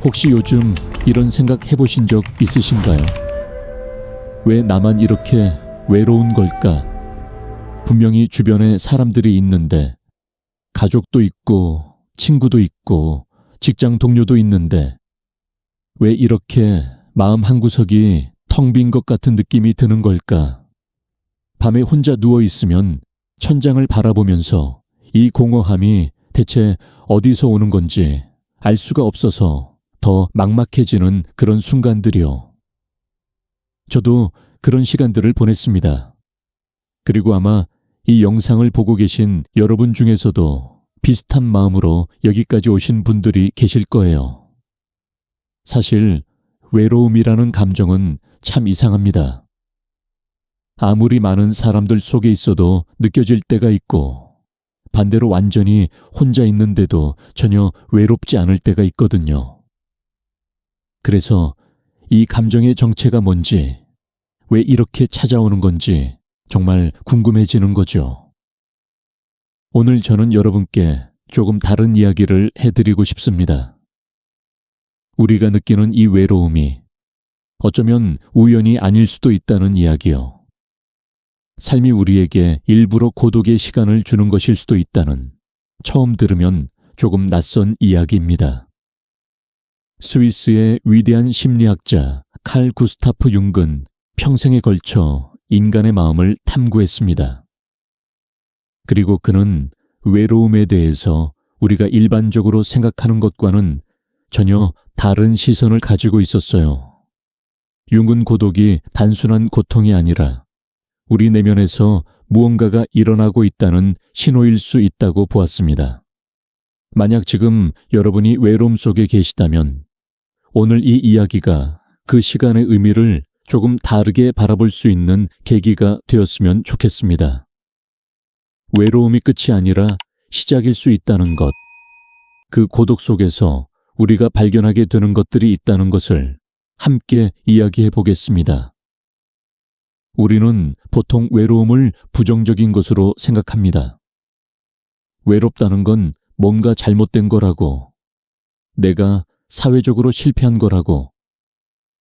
혹시 요즘 이런 생각 해보신 적 있으신가요? 왜 나만 이렇게 외로운 걸까? 분명히 주변에 사람들이 있는데, 가족도 있고, 친구도 있고, 직장 동료도 있는데, 왜 이렇게 마음 한구석이 텅 빈 것 같은 느낌이 드는 걸까? 밤에 혼자 누워있으면 천장을 바라보면서 이 공허함이 대체 어디서 오는 건지 알 수가 없어서 더 막막해지는 그런 순간들이요. 저도 그런 시간들을 보냈습니다. 그리고 아마 이 영상을 보고 계신 여러분 중에서도 비슷한 마음으로 여기까지 오신 분들이 계실 거예요. 사실 외로움이라는 감정은 참 이상합니다. 아무리 많은 사람들 속에 있어도 느껴질 때가 있고, 반대로 완전히 혼자 있는데도 전혀 외롭지 않을 때가 있거든요. 그래서 이 감정의 정체가 뭔지, 왜 이렇게 찾아오는 건지 정말 궁금해지는 거죠. 오늘 저는 여러분께 조금 다른 이야기를 해드리고 싶습니다. 우리가 느끼는 이 외로움이 어쩌면 우연이 아닐 수도 있다는 이야기요. 삶이 우리에게 일부러 고독의 시간을 주는 것일 수도 있다는, 처음 들으면 조금 낯선 이야기입니다. 스위스의 위대한 심리학자 칼 구스타프 융은 평생에 걸쳐 인간의 마음을 탐구했습니다. 그리고 그는 외로움에 대해서 우리가 일반적으로 생각하는 것과는 전혀 다른 시선을 가지고 있었어요. 융은 고독이 단순한 고통이 아니라 우리 내면에서 무언가가 일어나고 있다는 신호일 수 있다고 보았습니다. 만약 지금 여러분이 외로움 속에 계시다면 오늘 이 이야기가 그 시간의 의미를 조금 다르게 바라볼 수 있는 계기가 되었으면 좋겠습니다. 외로움이 끝이 아니라 시작일 수 있다는 것, 그 고독 속에서 우리가 발견하게 되는 것들이 있다는 것을 함께 이야기해 보겠습니다. 우리는 보통 외로움을 부정적인 것으로 생각합니다. 외롭다는 건 뭔가 잘못된 거라고, 내가 사회적으로 실패한 거라고,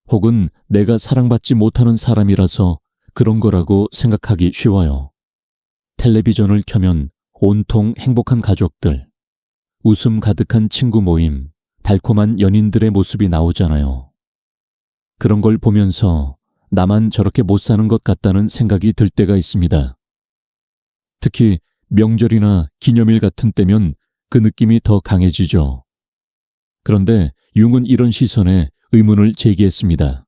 혹은 내가 사랑받지 못하는 사람이라서 그런 거라고 생각하기 쉬워요. 텔레비전을 켜면 온통 행복한 가족들, 웃음 가득한 친구 모임, 달콤한 연인들의 모습이 나오잖아요. 그런 걸 보면서 나만 저렇게 못 사는 것 같다는 생각이 들 때가 있습니다. 특히 명절이나 기념일 같은 때면 그 느낌이 더 강해지죠. 그런데 융은 이런 시선에 의문을 제기했습니다.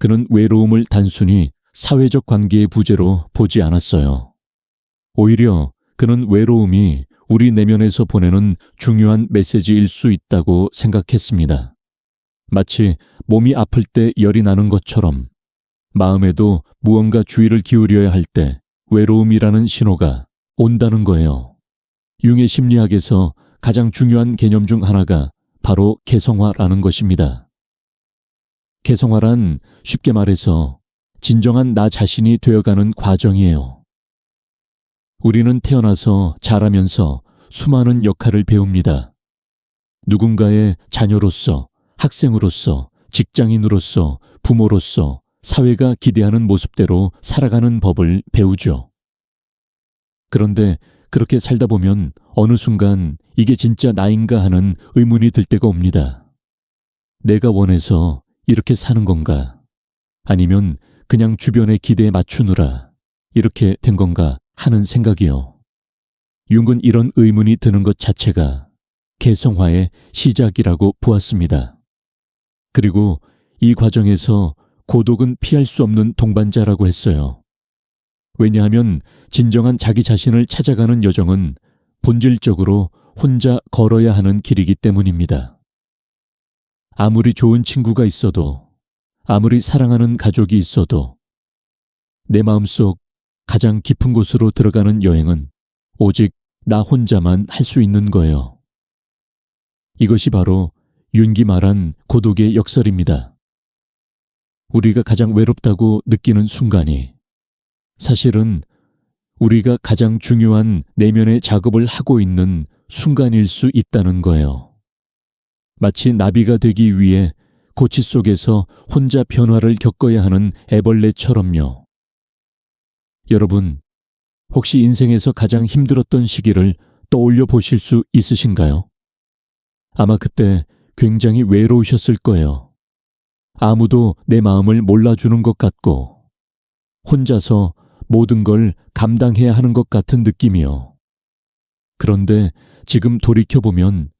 그는 외로움을 단순히 사회적 관계의 부재로 보지 않았어요. 오히려 그는 외로움이 우리 내면에서 보내는 중요한 메시지일 수 있다고 생각했습니다. 마치 몸이 아플 때 열이 나는 것처럼 마음에도 무언가 주의를 기울여야 할 때 외로움이라는 신호가 온다는 거예요. 융의 심리학에서 가장 중요한 개념 중 하나가 바로 개성화라는 것입니다. 개성화란 쉽게 말해서 진정한 나 자신이 되어가는 과정이에요. 우리는 태어나서 자라면서 수많은 역할을 배웁니다. 누군가의 자녀로서, 학생으로서, 직장인으로서, 부모로서 사회가 기대하는 모습대로 살아가는 법을 배우죠. 그런데 그렇게 살다 보면 어느 순간 이게 진짜 나인가 하는 의문이 들 때가 옵니다. 내가 원해서 이렇게 사는 건가? 아니면 그냥 주변의 기대에 맞추느라 이렇게 된 건가 하는 생각이요. 융은 이런 의문이 드는 것 자체가 개성화의 시작이라고 보았습니다. 그리고 이 과정에서 고독은 피할 수 없는 동반자라고 했어요. 왜냐하면 진정한 자기 자신을 찾아가는 여정은 본질적으로 혼자 걸어야 하는 길이기 때문입니다. 아무리 좋은 친구가 있어도, 아무리 사랑하는 가족이 있어도 내 마음속 가장 깊은 곳으로 들어가는 여행은 오직 나 혼자만 할 수 있는 거예요. 이것이 바로 융이 말한 고독의 역설입니다. 우리가 가장 외롭다고 느끼는 순간이 사실은 우리가 가장 중요한 내면의 작업을 하고 있는 순간일 수 있다는 거예요. 마치 나비가 되기 위해 고치 속에서 혼자 변화를 겪어야 하는 애벌레처럼요. 여러분, 혹시 인생에서 가장 힘들었던 시기를 떠올려 보실 수 있으신가요? 아마 그때 굉장히 외로우셨을 거예요. 아무도 내 마음을 몰라주는 것 같고, 혼자서 모든 걸 감당해야 하는 것 같은 느낌이요. 그런데 지금 돌이켜보면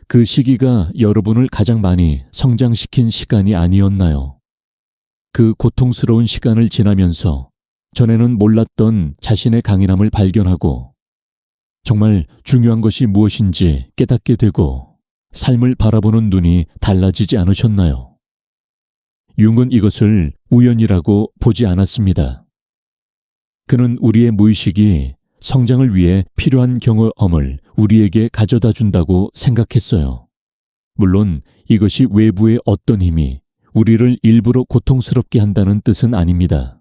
그 시기가 여러분을 가장 많이 성장시킨 시간이 아니었나요? 그 고통스러운 시간을 지나면서 전에는 몰랐던 자신의 강인함을 발견하고 정말 중요한 것이 무엇인지 깨닫게 되고 삶을 바라보는 눈이 달라지지 않으셨나요? 융은 이것을 우연이라고 보지 않았습니다. 그는 우리의 무의식이 성장을 위해 필요한 경험을 우리에게 가져다 준다고 생각했어요. 물론 이것이 외부의 어떤 힘이 우리를 일부러 고통스럽게 한다는 뜻은 아닙니다.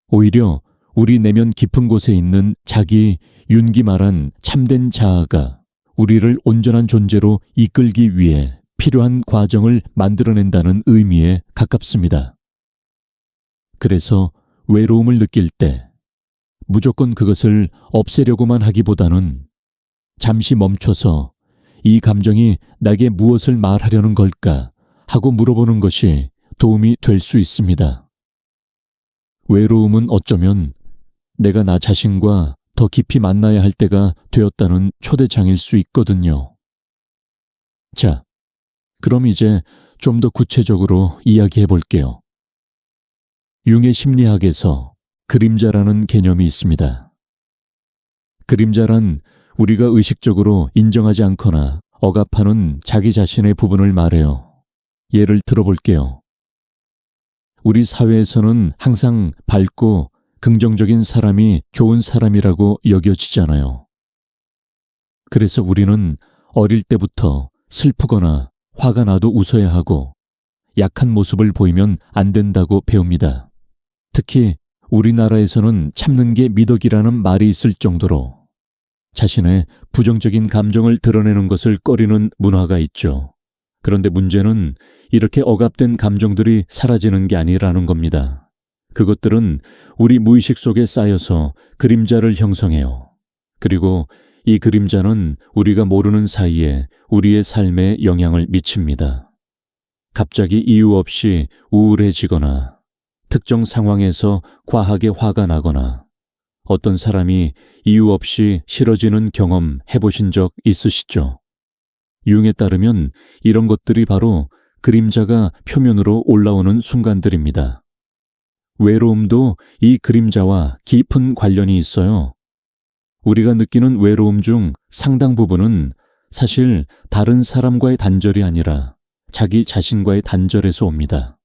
오히려 우리 내면 깊은 곳에 있는 자기 윤기 말한 참된 자아가 우리를 온전한 존재로 이끌기 위해 필요한 과정을 만들어낸다는 의미에 가깝습니다. 그래서 외로움을 느낄 때 무조건 그것을 없애려고만 하기보다는 잠시 멈춰서 이 감정이 나에게 무엇을 말하려는 걸까 하고 물어보는 것이 도움이 될 수 있습니다. 외로움은 어쩌면 내가 나 자신과 더 깊이 만나야 할 때가 되었다는 초대장일 수 있거든요. 자, 그럼 이제 좀 더 구체적으로 이야기해 볼게요. 융의 심리학에서 그림자라는 개념이 있습니다. 그림자란 우리가 의식적으로 인정하지 않거나 억압하는 자기 자신의 부분을 말해요. 예를 들어볼게요. 우리 사회에서는 항상 밝고 긍정적인 사람이 좋은 사람이라고 여겨지잖아요. 그래서 우리는 어릴 때부터 슬프거나 화가 나도 웃어야 하고 약한 모습을 보이면 안 된다고 배웁니다. 특히 우리나라에서는 참는 게 미덕이라는 말이 있을 정도로 자신의 부정적인 감정을 드러내는 것을 꺼리는 문화가 있죠. 그런데 문제는 이렇게 억압된 감정들이 사라지는 게 아니라는 겁니다. 그것들은 우리 무의식 속에 쌓여서 그림자를 형성해요. 그리고 이 그림자는 우리가 모르는 사이에 우리의 삶에 영향을 미칩니다. 갑자기 이유 없이 우울해지거나 특정 상황에서 과하게 화가 나거나 어떤 사람이 이유 없이 싫어지는 경험 해보신 적 있으시죠? 융에 따르면 이런 것들이 바로 그림자가 표면으로 올라오는 순간들입니다. 외로움도 이 그림자와 깊은 관련이 있어요. 우리가 느끼는 외로움 중 상당 부분은 사실 다른 사람과의 단절이 아니라 자기 자신과의 단절에서 옵니다.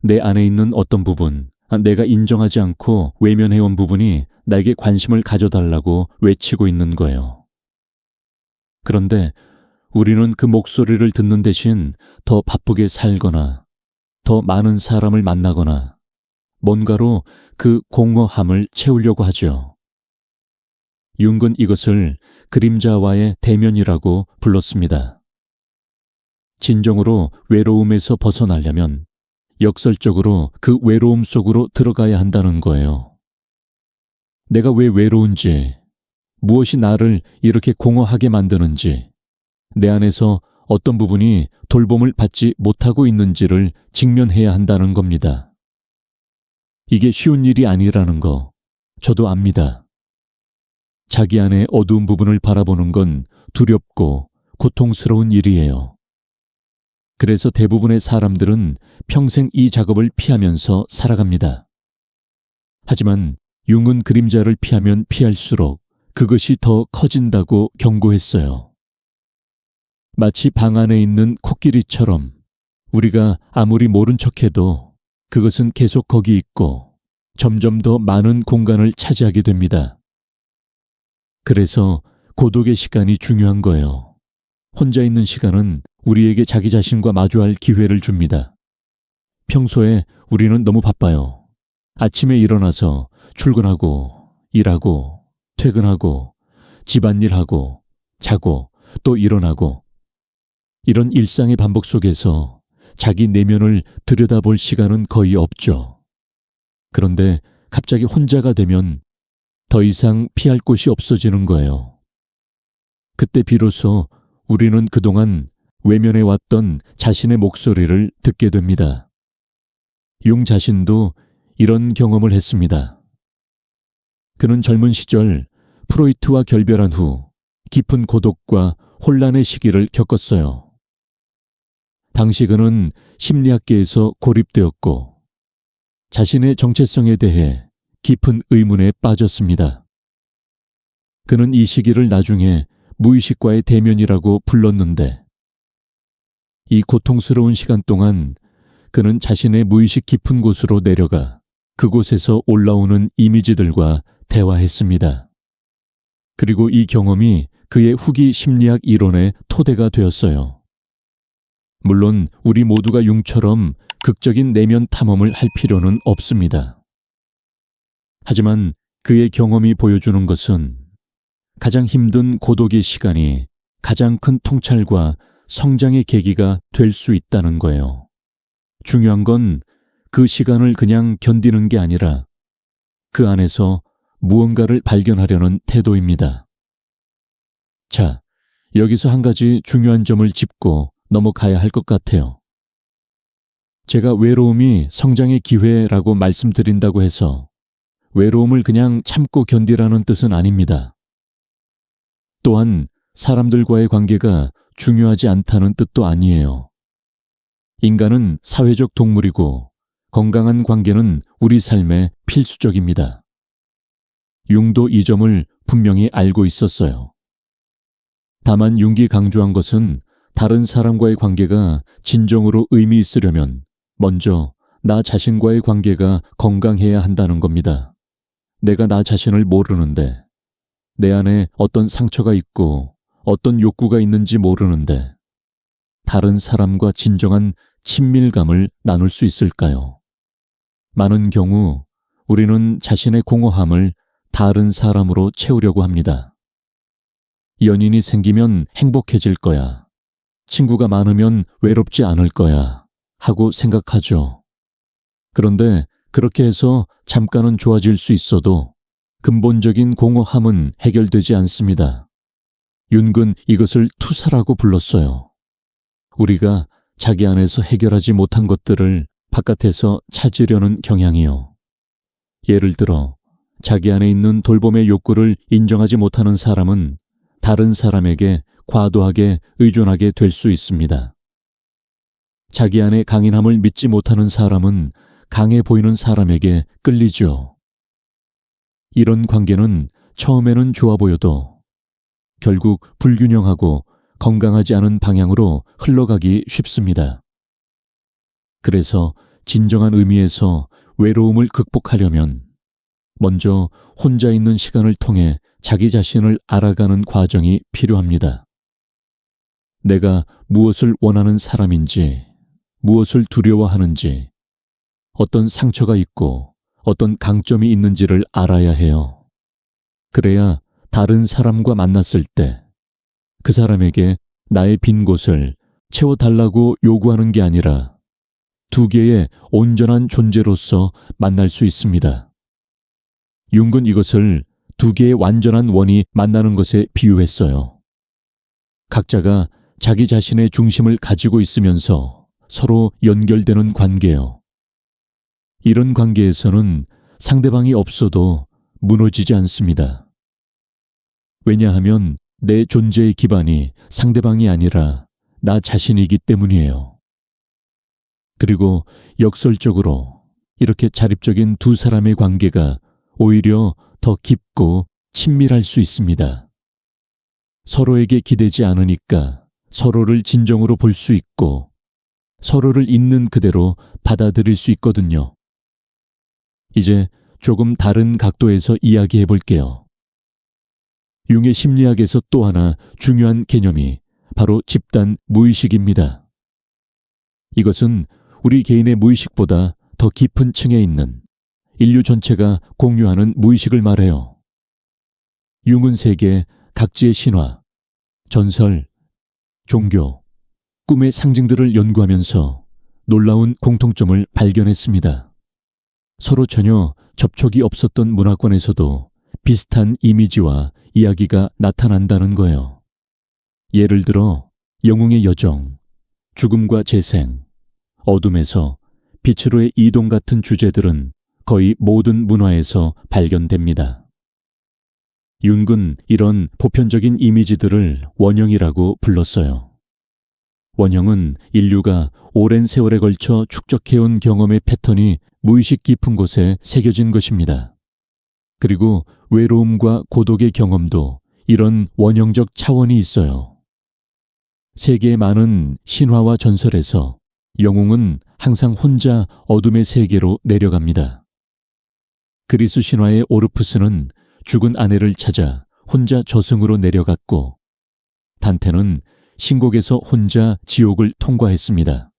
내 안에 있는 어떤 부분, 내가 인정하지 않고 외면해온 부분이 나에게 관심을 가져달라고 외치고 있는 거예요. 그런데 우리는 그 목소리를 듣는 대신 더 바쁘게 살거나 더 많은 사람을 만나거나 뭔가로 그 공허함을 채우려고 하죠. 융은 이것을 그림자와의 대면이라고 불렀습니다. 진정으로 외로움에서 벗어나려면 역설적으로 그 외로움 속으로 들어가야 한다는 거예요. 내가 왜 외로운지, 무엇이 나를 이렇게 공허하게 만드는지, 내 안에서 어떤 부분이 돌봄을 받지 못하고 있는지를 직면해야 한다는 겁니다. 이게 쉬운 일이 아니라는 거 저도 압니다. 자기 안의 어두운 부분을 바라보는 건 두렵고 고통스러운 일이에요. 그래서 대부분의 사람들은 평생 이 작업을 피하면서 살아갑니다. 하지만 융은 그림자를 피하면 피할수록 그것이 더 커진다고 경고했어요. 마치 방 안에 있는 코끼리처럼 우리가 아무리 모른 척해도 그것은 계속 거기 있고 점점 더 많은 공간을 차지하게 됩니다. 그래서 고독의 시간이 중요한 거예요. 혼자 있는 시간은 우리에게 자기 자신과 마주할 기회를 줍니다. 평소에 우리는 너무 바빠요. 아침에 일어나서 출근하고, 일하고, 퇴근하고, 집안일하고, 자고, 또 일어나고. 이런 일상의 반복 속에서 자기 내면을 들여다볼 시간은 거의 없죠. 그런데 갑자기 혼자가 되면 더 이상 피할 곳이 없어지는 거예요. 그때 비로소 우리는 그동안 외면해 왔던 자신의 목소리를 듣게 됩니다. 융 자신도 이런 경험을 했습니다. 그는 젊은 시절 프로이트와 결별한 후 깊은 고독과 혼란의 시기를 겪었어요. 당시 그는 심리학계에서 고립되었고 자신의 정체성에 대해 깊은 의문에 빠졌습니다. 그는 이 시기를 나중에 무의식과의 대면이라고 불렀는데 이 고통스러운 시간 동안 그는 자신의 무의식 깊은 곳으로 내려가 그곳에서 올라오는 이미지들과 대화했습니다. 그리고 이 경험이 그의 후기 심리학 이론의 토대가 되었어요. 물론 우리 모두가 융처럼 극적인 내면 탐험을 할 필요는 없습니다. 하지만 그의 경험이 보여주는 것은 가장 힘든 고독의 시간이 가장 큰 통찰과 성장의 계기가 될 수 있다는 거예요. 중요한 건 그 시간을 그냥 견디는 게 아니라 그 안에서 무언가를 발견하려는 태도입니다. 자, 여기서 한 가지 중요한 점을 짚고 넘어가야 할 것 같아요. 제가 외로움이 성장의 기회라고 말씀드린다고 해서 외로움을 그냥 참고 견디라는 뜻은 아닙니다. 또한 사람들과의 관계가 중요하지 않다는 뜻도 아니에요. 인간은 사회적 동물이고 건강한 관계는 우리 삶에 필수적입니다. 융도 이 점을 분명히 알고 있었어요. 다만 융이 강조한 것은 다른 사람과의 관계가 진정으로 의미 있으려면 먼저 나 자신과의 관계가 건강해야 한다는 겁니다. 내가 나 자신을 모르는데, 내 안에 어떤 상처가 있고 어떤 욕구가 있는지 모르는데 다른 사람과 진정한 친밀감을 나눌 수 있을까요? 많은 경우 우리는 자신의 공허함을 다른 사람으로 채우려고 합니다. 연인이 생기면 행복해질 거야. 친구가 많으면 외롭지 않을 거야. 하고 생각하죠. 그런데 그렇게 해서 잠깐은 좋아질 수 있어도 근본적인 공허함은 해결되지 않습니다. 융은 이것을 투사라고 불렀어요. 우리가 자기 안에서 해결하지 못한 것들을 바깥에서 찾으려는 경향이요. 예를 들어 자기 안에 있는 돌봄의 욕구를 인정하지 못하는 사람은 다른 사람에게 과도하게 의존하게 될 수 있습니다. 자기 안에 강인함을 믿지 못하는 사람은 강해 보이는 사람에게 끌리죠. 이런 관계는 처음에는 좋아 보여도 결국 불균형하고 건강하지 않은 방향으로 흘러가기 쉽습니다. 그래서 진정한 의미에서 외로움을 극복하려면 먼저 혼자 있는 시간을 통해 자기 자신을 알아가는 과정이 필요합니다. 내가 무엇을 원하는 사람인지, 무엇을 두려워하는지, 어떤 상처가 있고 어떤 강점이 있는지를 알아야 해요. 그래야 다른 사람과 만났을 때 그 사람에게 나의 빈 곳을 채워달라고 요구하는 게 아니라 두 개의 온전한 존재로서 만날 수 있습니다. 융은 이것을 두 개의 완전한 원이 만나는 것에 비유했어요. 각자가 자기 자신의 중심을 가지고 있으면서 서로 연결되는 관계요. 이런 관계에서는 상대방이 없어도 무너지지 않습니다. 왜냐하면 내 존재의 기반이 상대방이 아니라 나 자신이기 때문이에요. 그리고 역설적으로 이렇게 자립적인 두 사람의 관계가 오히려 더 깊고 친밀할 수 있습니다. 서로에게 기대지 않으니까 서로를 진정으로 볼 수 있고 서로를 있는 그대로 받아들일 수 있거든요. 이제 조금 다른 각도에서 이야기해 볼게요. 융의 심리학에서 또 하나 중요한 개념이 바로 집단 무의식입니다. 이것은 우리 개인의 무의식보다 더 깊은 층에 있는 인류 전체가 공유하는 무의식을 말해요. 융은 세계 각지의 신화, 전설, 종교, 꿈의 상징들을 연구하면서 놀라운 공통점을 발견했습니다. 서로 전혀 접촉이 없었던 문화권에서도 비슷한 이미지와 이야기가 나타난다는 거예요. 예를 들어 영웅의 여정, 죽음과 재생, 어둠에서 빛으로의 이동 같은 주제들은 거의 모든 문화에서 발견됩니다. 융은 이런 보편적인 이미지들을 원형이라고 불렀어요. 원형은 인류가 오랜 세월에 걸쳐 축적해온 경험의 패턴이 무의식 깊은 곳에 새겨진 것입니다. 그리고 외로움과 고독의 경험도 이런 원형적 차원이 있어요. 세계의 많은 신화와 전설에서 영웅은 항상 혼자 어둠의 세계로 내려갑니다. 그리스 신화의 오르푸스는 죽은 아내를 찾아 혼자 저승으로 내려갔고, 단테는 신곡에서 혼자 지옥을 통과했습니다.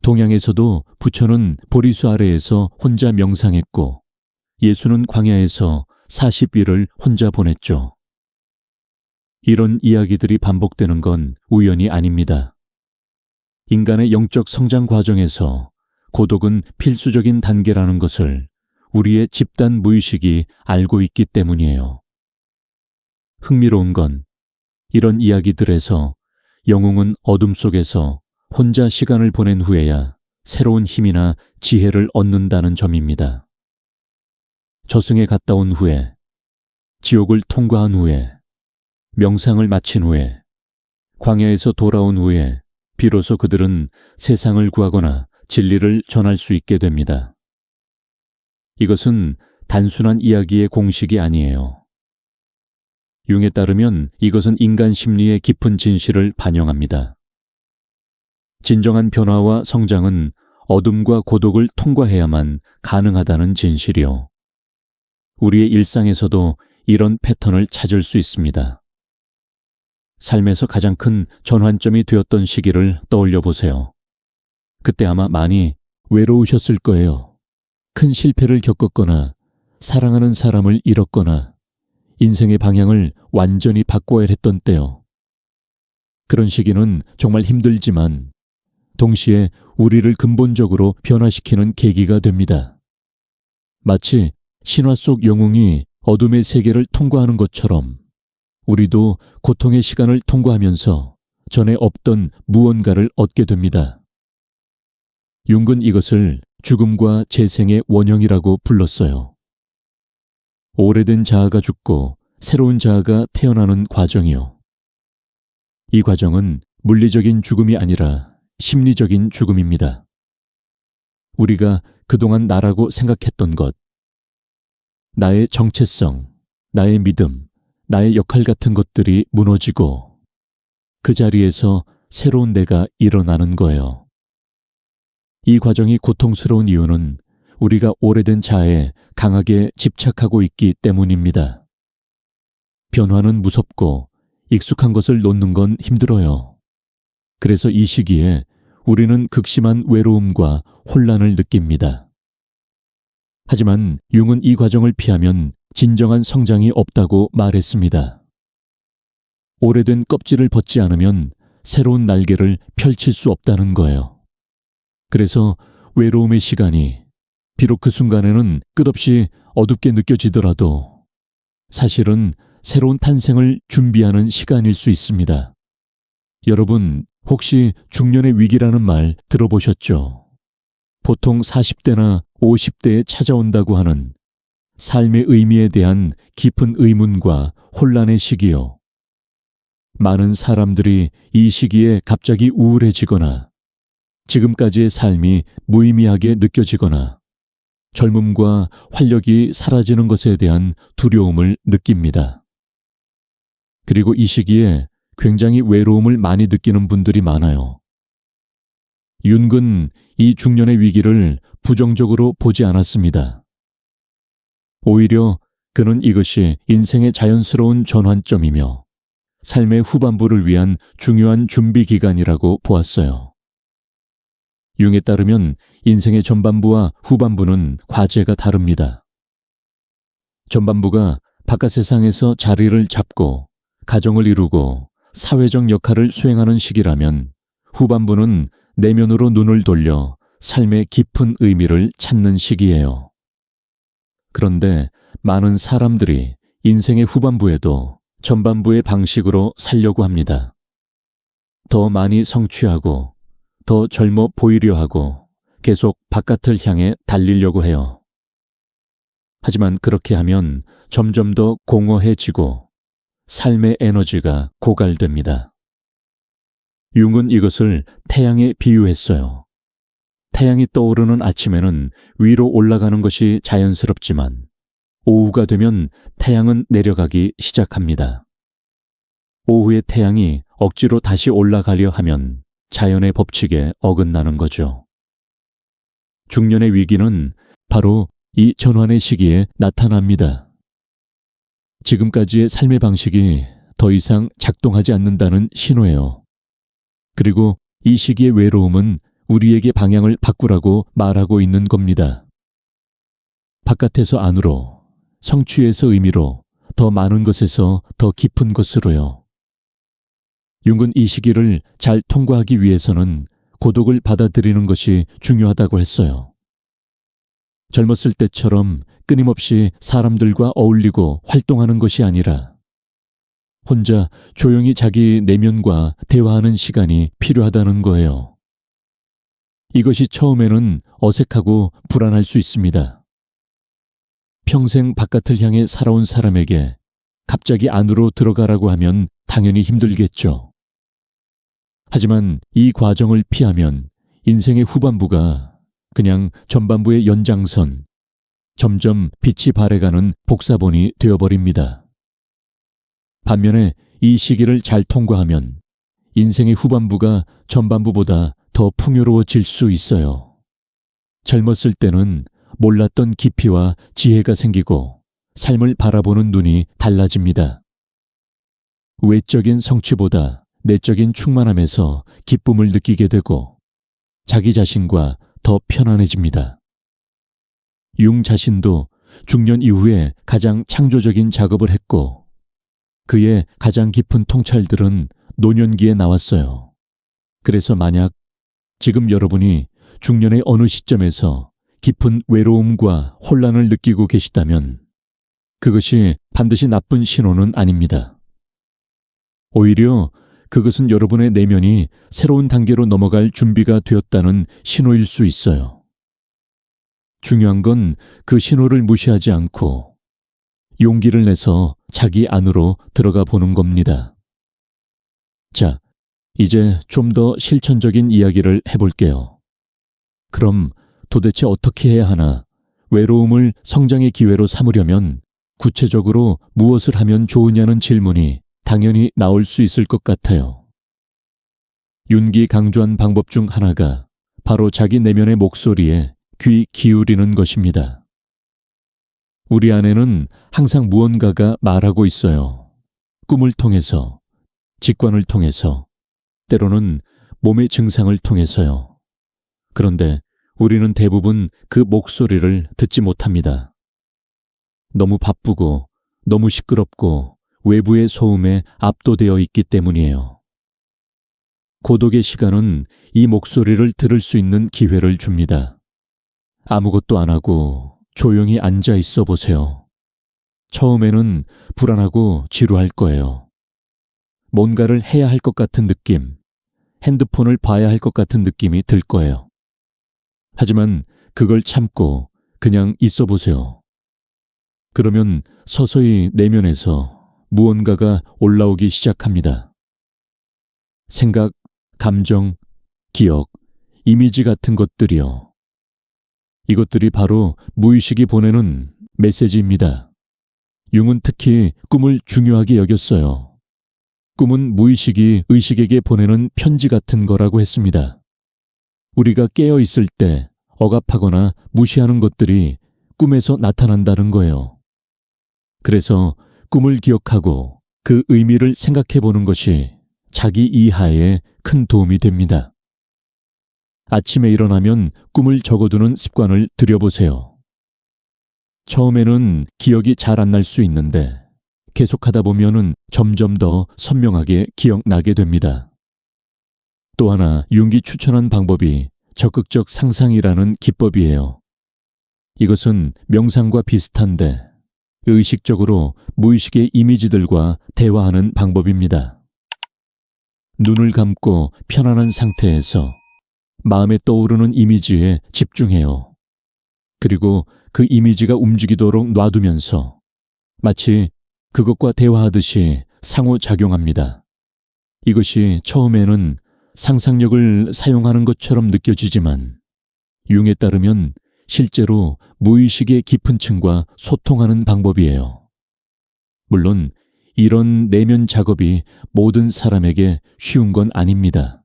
동양에서도 부처는 보리수 아래에서 혼자 명상했고, 예수는 광야에서 40일을 혼자 보냈죠. 이런 이야기들이 반복되는 건 우연이 아닙니다. 인간의 영적 성장 과정에서 고독은 필수적인 단계라는 것을 우리의 집단 무의식이 알고 있기 때문이에요. 흥미로운 건 이런 이야기들에서 영웅은 어둠 속에서 혼자 시간을 보낸 후에야 새로운 힘이나 지혜를 얻는다는 점입니다. 저승에 갔다 온 후에, 지옥을 통과한 후에, 명상을 마친 후에, 광야에서 돌아온 후에 비로소 그들은 세상을 구하거나 진리를 전할 수 있게 됩니다. 이것은 단순한 이야기의 공식이 아니에요. 융에 따르면 이것은 인간 심리의 깊은 진실을 반영합니다. 진정한 변화와 성장은 어둠과 고독을 통과해야만 가능하다는 진실이요. 우리의 일상에서도 이런 패턴을 찾을 수 있습니다. 삶에서 가장 큰 전환점이 되었던 시기를 떠올려 보세요. 그때 아마 많이 외로우셨을 거예요. 큰 실패를 겪었거나 사랑하는 사람을 잃었거나 인생의 방향을 완전히 바꿔야 했던 때요. 그런 시기는 정말 힘들지만 동시에 우리를 근본적으로 변화시키는 계기가 됩니다. 마치 신화 속 영웅이 어둠의 세계를 통과하는 것처럼 우리도 고통의 시간을 통과하면서 전에 없던 무언가를 얻게 됩니다. 융은 이것을 죽음과 재생의 원형이라고 불렀어요. 오래된 자아가 죽고 새로운 자아가 태어나는 과정이요. 이 과정은 물리적인 죽음이 아니라 심리적인 죽음입니다. 우리가 그동안 나라고 생각했던 것, 나의 정체성, 나의 믿음, 나의 역할 같은 것들이 무너지고 그 자리에서 새로운 내가 일어나는 거예요. 이 과정이 고통스러운 이유는 우리가 오래된 자아에 강하게 집착하고 있기 때문입니다. 변화는 무섭고 익숙한 것을 놓는 건 힘들어요. 그래서 이 시기에 우리는 극심한 외로움과 혼란을 느낍니다. 하지만 융은 이 과정을 피하면 진정한 성장이 없다고 말했습니다. 오래된 껍질을 벗지 않으면 새로운 날개를 펼칠 수 없다는 거예요. 그래서 외로움의 시간이 비록 그 순간에는 끝없이 어둡게 느껴지더라도 사실은 새로운 탄생을 준비하는 시간일 수 있습니다. 여러분, 혹시 중년의 위기라는 말 들어보셨죠? 보통 40대나 50대에 찾아온다고 하는 삶의 의미에 대한 깊은 의문과 혼란의 시기요. 많은 사람들이 이 시기에 갑자기 우울해지거나 지금까지의 삶이 무의미하게 느껴지거나 젊음과 활력이 사라지는 것에 대한 두려움을 느낍니다. 그리고 이 시기에 굉장히 외로움을 많이 느끼는 분들이 많아요. 융은 이 중년의 위기를 부정적으로 보지 않았습니다. 오히려 그는 이것이 인생의 자연스러운 전환점이며 삶의 후반부를 위한 중요한 준비 기간이라고 보았어요. 융에 따르면 인생의 전반부와 후반부는 과제가 다릅니다. 전반부가 바깥 세상에서 자리를 잡고 가정을 이루고 사회적 역할을 수행하는 시기라면 후반부는 내면으로 눈을 돌려 삶의 깊은 의미를 찾는 시기예요. 그런데 많은 사람들이 인생의 후반부에도 전반부의 방식으로 살려고 합니다. 더 많이 성취하고 더 젊어 보이려 하고 계속 바깥을 향해 달리려고 해요. 하지만 그렇게 하면 점점 더 공허해지고 삶의 에너지가 고갈됩니다. 융은 이것을 태양에 비유했어요. 태양이 떠오르는 아침에는 위로 올라가는 것이 자연스럽지만 오후가 되면 태양은 내려가기 시작합니다. 오후에 태양이 억지로 다시 올라가려 하면 자연의 법칙에 어긋나는 거죠. 중년의 위기는 바로 이 전환의 시기에 나타납니다. 지금까지의 삶의 방식이 더 이상 작동하지 않는다는 신호예요. 그리고 이 시기의 외로움은 우리에게 방향을 바꾸라고 말하고 있는 겁니다. 바깥에서 안으로, 성취에서 의미로, 더 많은 것에서 더 깊은 것으로요. 융은 이 시기를 잘 통과하기 위해서는 고독을 받아들이는 것이 중요하다고 했어요. 젊었을 때처럼 끊임없이 사람들과 어울리고 활동하는 것이 아니라 혼자 조용히 자기 내면과 대화하는 시간이 필요하다는 거예요. 이것이 처음에는 어색하고 불안할 수 있습니다. 평생 바깥을 향해 살아온 사람에게 갑자기 안으로 들어가라고 하면 당연히 힘들겠죠. 하지만 이 과정을 피하면 인생의 후반부가 그냥 전반부의 연장선, 점점 빛이 발해가는 복사본이 되어버립니다. 반면에 이 시기를 잘 통과하면 인생의 후반부가 전반부보다 더 풍요로워질 수 있어요. 젊었을 때는 몰랐던 깊이와 지혜가 생기고 삶을 바라보는 눈이 달라집니다. 외적인 성취보다 내적인 충만함에서 기쁨을 느끼게 되고 자기 자신과 더 편안해집니다. 융 자신도 중년 이후에 가장 창조적인 작업을 했고 그의 가장 깊은 통찰들은 노년기에 나왔어요. 그래서 만약 지금 여러분이 중년의 어느 시점에서 깊은 외로움과 혼란을 느끼고 계시다면 그것이 반드시 나쁜 신호는 아닙니다. 오히려 그것은 여러분의 내면이 새로운 단계로 넘어갈 준비가 되었다는 신호일 수 있어요. 중요한 건 그 신호를 무시하지 않고 용기를 내서 자기 안으로 들어가 보는 겁니다. 자, 이제 좀 더 실천적인 이야기를 해볼게요. 그럼 도대체 어떻게 해야 하나? 외로움을 성장의 기회로 삼으려면 구체적으로 무엇을 하면 좋으냐는 질문이 당연히 나올 수 있을 것 같아요. 윤기 강조한 방법 중 하나가 바로 자기 내면의 목소리에 귀 기울이는 것입니다. 우리 안에는 항상 무언가가 말하고 있어요. 꿈을 통해서, 직관을 통해서, 때로는 몸의 증상을 통해서요. 그런데 우리는 대부분 그 목소리를 듣지 못합니다. 너무 바쁘고 너무 시끄럽고 외부의 소음에 압도되어 있기 때문이에요. 고독의 시간은 이 목소리를 들을 수 있는 기회를 줍니다. 아무것도 안 하고 조용히 앉아 있어 보세요. 처음에는 불안하고 지루할 거예요. 뭔가를 해야 할 것 같은 느낌, 핸드폰을 봐야 할 것 같은 느낌이 들 거예요. 하지만 그걸 참고 그냥 있어 보세요. 그러면 서서히 내면에서 무언가가 올라오기 시작합니다. 생각, 감정, 기억, 이미지 같은 것들이요. 이것들이 바로 무의식이 보내는 메시지입니다. 융은 특히 꿈을 중요하게 여겼어요. 꿈은 무의식이 의식에게 보내는 편지 같은 거라고 했습니다. 우리가 깨어 있을 때 억압하거나 무시하는 것들이 꿈에서 나타난다는 거예요. 그래서 꿈을 기억하고 그 의미를 생각해 보는 것이 자기 이하에 큰 도움이 됩니다. 아침에 일어나면 꿈을 적어두는 습관을 들여보세요. 처음에는 기억이 잘 안 날 수 있는데 계속하다 보면은 점점 더 선명하게 기억나게 됩니다. 또 하나 융이 추천한 방법이 적극적 상상이라는 기법이에요. 이것은 명상과 비슷한데 의식적으로 무의식의 이미지들과 대화하는 방법입니다. 눈을 감고 편안한 상태에서 마음에 떠오르는 이미지에 집중해요. 그리고 그 이미지가 움직이도록 놔두면서 마치 그것과 대화하듯이 상호작용합니다. 이것이 처음에는 상상력을 사용하는 것처럼 느껴지지만 융에 따르면 실제로 무의식의 깊은 층과 소통하는 방법이에요. 물론 이런 내면 작업이 모든 사람에게 쉬운 건 아닙니다.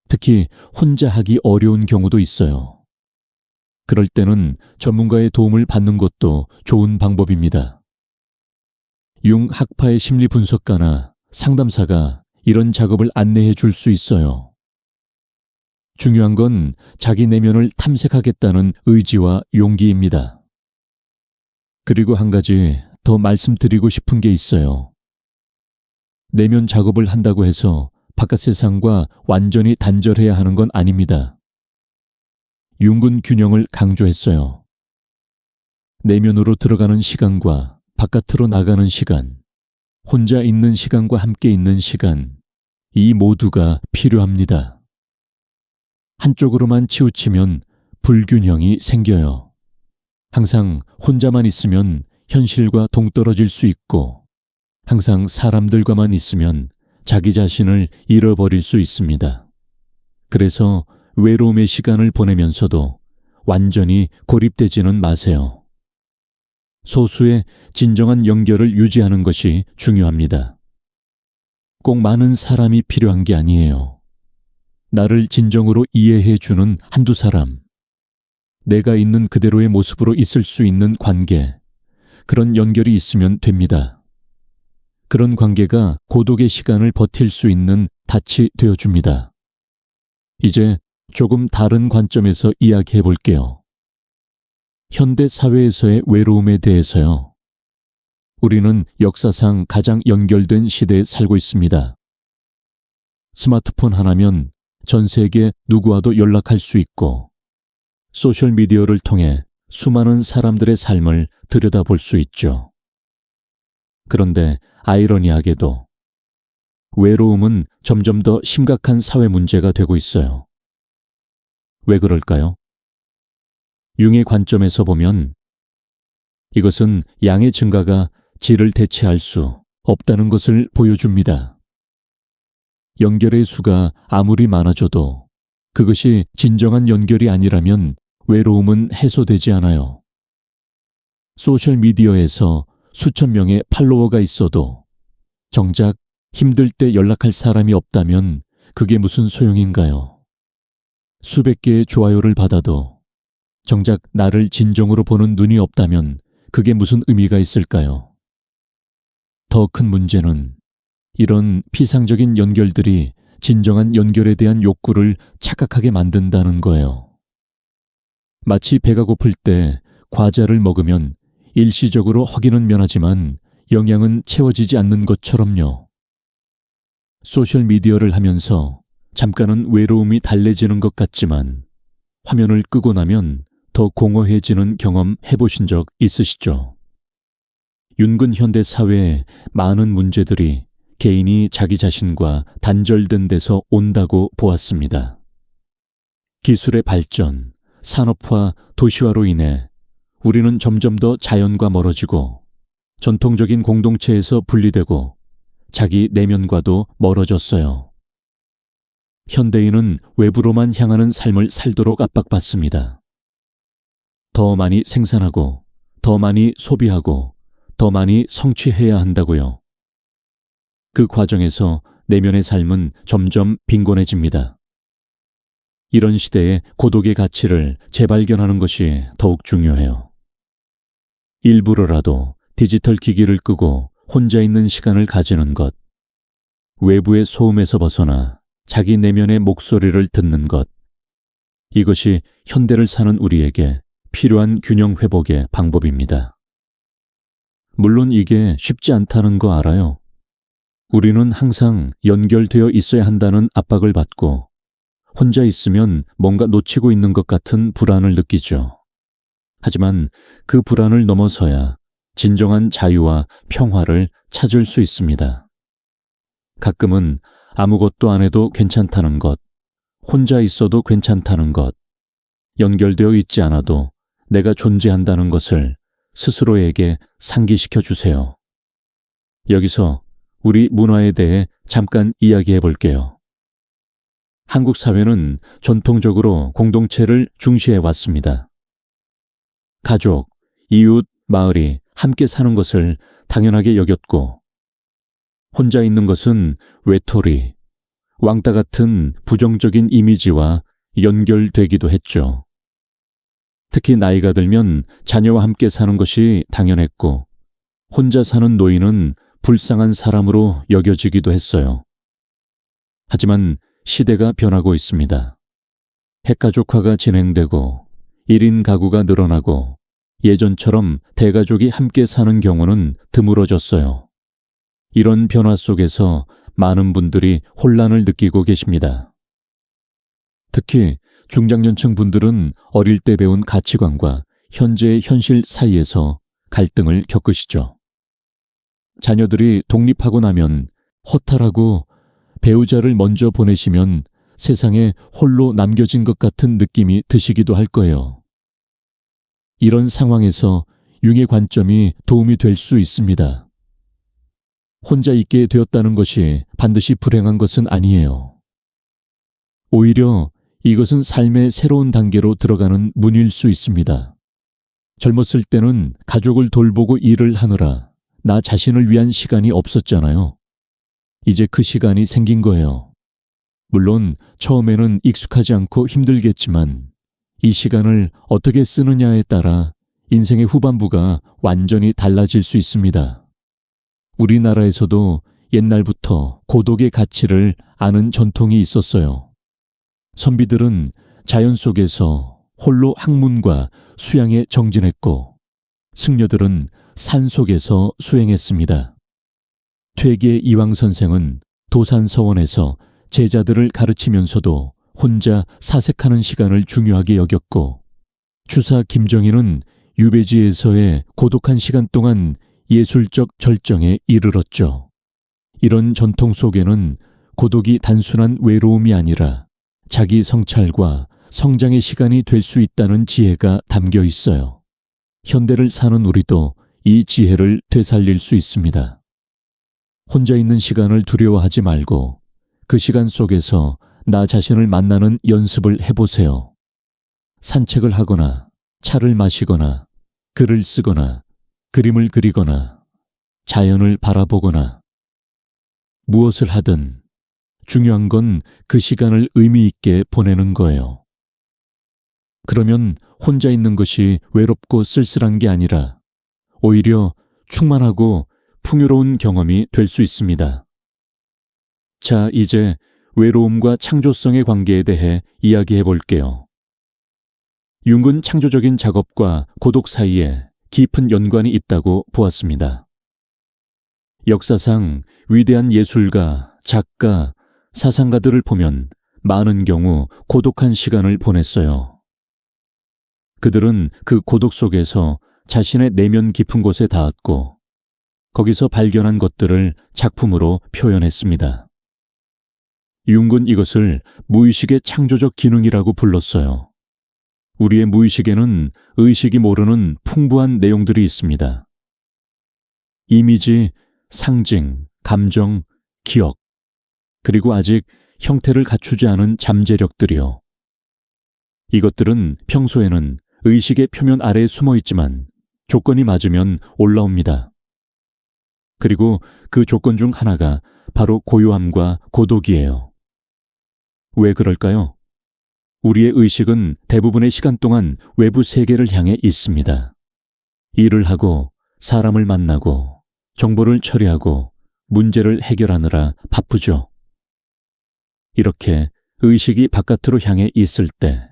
특히 혼자 하기 어려운 경우도 있어요. 그럴 때는 전문가의 도움을 받는 것도 좋은 방법입니다. 융 학파의 심리 분석가나 상담사가 이런 작업을 안내해 줄 수 있어요. 중요한 건 자기 내면을 탐색하겠다는 의지와 용기입니다. 그리고 한 가지 더 말씀드리고 싶은 게 있어요. 내면 작업을 한다고 해서 바깥 세상과 완전히 단절해야 하는 건 아닙니다. 융은 균형을 강조했어요. 내면으로 들어가는 시간과 바깥으로 나가는 시간, 혼자 있는 시간과 함께 있는 시간, 이 모두가 필요합니다. 한쪽으로만 치우치면 불균형이 생겨요. 항상 혼자만 있으면 현실과 동떨어질 수 있고, 항상 사람들과만 있으면 자기 자신을 잃어버릴 수 있습니다. 그래서 외로움의 시간을 보내면서도 완전히 고립되지는 마세요. 소수의 진정한 연결을 유지하는 것이 중요합니다. 꼭 많은 사람이 필요한 게 아니에요. 나를 진정으로 이해해 주는 한두 사람, 내가 있는 그대로의 모습으로 있을 수 있는 관계, 그런 연결이 있으면 됩니다. 그런 관계가 고독의 시간을 버틸 수 있는 닻이 되어줍니다. 이제 조금 다른 관점에서 이야기해 볼게요. 현대 사회에서의 외로움에 대해서요. 우리는 역사상 가장 연결된 시대에 살고 있습니다. 스마트폰 하나면 전 세계 누구와도 연락할 수 있고, 소셜미디어를 통해 수많은 사람들의 삶을 들여다볼 수 있죠. 그런데 아이러니하게도 외로움은 점점 더 심각한 사회 문제가 되고 있어요. 왜 그럴까요? 융의 관점에서 보면 이것은 양의 증가가 질을 대체할 수 없다는 것을 보여줍니다. 연결의 수가 아무리 많아져도 그것이 진정한 연결이 아니라면 외로움은 해소되지 않아요. 소셜미디어에서 수천 명의 팔로워가 있어도 정작 힘들 때 연락할 사람이 없다면 그게 무슨 소용인가요? 수백 개의 좋아요를 받아도 정작 나를 진정으로 보는 눈이 없다면 그게 무슨 의미가 있을까요? 더 큰 문제는 이런 피상적인 연결들이 진정한 연결에 대한 욕구를 착각하게 만든다는 거예요. 마치 배가 고플 때 과자를 먹으면 일시적으로 허기는 면하지만 영양은 채워지지 않는 것처럼요. 소셜미디어를 하면서 잠깐은 외로움이 달래지는 것 같지만 화면을 끄고 나면 더 공허해지는 경험 해보신 적 있으시죠? 윤근 현대 사회의 많은 문제들이 개인이 자기 자신과 단절된 데서 온다고 보았습니다. 기술의 발전, 산업화, 도시화로 인해 우리는 점점 더 자연과 멀어지고 전통적인 공동체에서 분리되고 자기 내면과도 멀어졌어요. 현대인은 외부로만 향하는 삶을 살도록 압박받습니다. 더 많이 생산하고, 더 많이 소비하고, 더 많이 성취해야 한다고요. 그 과정에서 내면의 삶은 점점 빈곤해집니다. 이런 시대에 고독의 가치를 재발견하는 것이 더욱 중요해요. 일부러라도 디지털 기기를 끄고 혼자 있는 시간을 가지는 것, 외부의 소음에서 벗어나 자기 내면의 목소리를 듣는 것, 이것이 현대를 사는 우리에게 필요한 균형 회복의 방법입니다. 물론 이게 쉽지 않다는 거 알아요. 우리는 항상 연결되어 있어야 한다는 압박을 받고 혼자 있으면 뭔가 놓치고 있는 것 같은 불안을 느끼죠. 하지만 그 불안을 넘어서야 진정한 자유와 평화를 찾을 수 있습니다. 가끔은 아무것도 안 해도 괜찮다는 것, 혼자 있어도 괜찮다는 것, 연결되어 있지 않아도 내가 존재한다는 것을 스스로에게 상기시켜 주세요. 여기서 우리 문화에 대해 잠깐 이야기해 볼게요. 한국 사회는 전통적으로 공동체를 중시해 왔습니다. 가족, 이웃, 마을이 함께 사는 것을 당연하게 여겼고, 혼자 있는 것은 외톨이, 왕따 같은 부정적인 이미지와 연결되기도 했죠. 특히 나이가 들면 자녀와 함께 사는 것이 당연했고, 혼자 사는 노인은 불쌍한 사람으로 여겨지기도 했어요. 하지만 시대가 변하고 있습니다. 핵가족화가 진행되고 1인 가구가 늘어나고 예전처럼 대가족이 함께 사는 경우는 드물어졌어요. 이런 변화 속에서 많은 분들이 혼란을 느끼고 계십니다. 특히 중장년층 분들은 어릴 때 배운 가치관과 현재의 현실 사이에서 갈등을 겪으시죠. 자녀들이 독립하고 나면 허탈하고 배우자를 먼저 보내시면 세상에 홀로 남겨진 것 같은 느낌이 드시기도 할 거예요. 이런 상황에서 융의 관점이 도움이 될 수 있습니다. 혼자 있게 되었다는 것이 반드시 불행한 것은 아니에요. 오히려 이것은 삶의 새로운 단계로 들어가는 문일 수 있습니다. 젊었을 때는 가족을 돌보고 일을 하느라 나 자신을 위한 시간이 없었잖아요. 이제 그 시간이 생긴 거예요. 물론 처음에는 익숙하지 않고 힘들겠지만 이 시간을 어떻게 쓰느냐에 따라 인생의 후반부가 완전히 달라질 수 있습니다. 우리나라에서도 옛날부터 고독의 가치를 아는 전통이 있었어요. 선비들은 자연 속에서 홀로 학문과 수양에 정진했고 승려들은 산 속에서 수행했습니다. 퇴계 이황 선생은 도산서원에서 제자들을 가르치면서도 혼자 사색하는 시간을 중요하게 여겼고 주사 김정희는 유배지에서의 고독한 시간 동안 예술적 절정에 이르렀죠. 이런 전통 속에는 고독이 단순한 외로움이 아니라 자기 성찰과 성장의 시간이 될 수 있다는 지혜가 담겨 있어요. 현대를 사는 우리도 이 지혜를 되살릴 수 있습니다. 혼자 있는 시간을 두려워하지 말고 그 시간 속에서 나 자신을 만나는 연습을 해보세요. 산책을 하거나 차를 마시거나 글을 쓰거나 그림을 그리거나 자연을 바라보거나 무엇을 하든 중요한 건 그 시간을 의미 있게 보내는 거예요. 그러면 혼자 있는 것이 외롭고 쓸쓸한 게 아니라 오히려 충만하고 풍요로운 경험이 될 수 있습니다. 자, 이제 외로움과 창조성의 관계에 대해 이야기해 볼게요. 융은 창조적인 작업과 고독 사이에 깊은 연관이 있다고 보았습니다. 역사상 위대한 예술가, 작가, 사상가들을 보면 많은 경우 고독한 시간을 보냈어요. 그들은 그 고독 속에서 자신의 내면 깊은 곳에 닿았고 거기서 발견한 것들을 작품으로 표현했습니다. 융은 이것을 무의식의 창조적 기능이라고 불렀어요. 우리의 무의식에는 의식이 모르는 풍부한 내용들이 있습니다. 이미지, 상징, 감정, 기억, 그리고 아직 형태를 갖추지 않은 잠재력들이요. 이것들은 평소에는 의식의 표면 아래에 숨어 있지만 조건이 맞으면 올라옵니다. 그리고 그 조건 중 하나가 바로 고요함과 고독이에요. 왜 그럴까요? 우리의 의식은 대부분의 시간 동안 외부 세계를 향해 있습니다. 일을 하고 사람을 만나고 정보를 처리하고 문제를 해결하느라 바쁘죠. 이렇게 의식이 바깥으로 향해 있을 때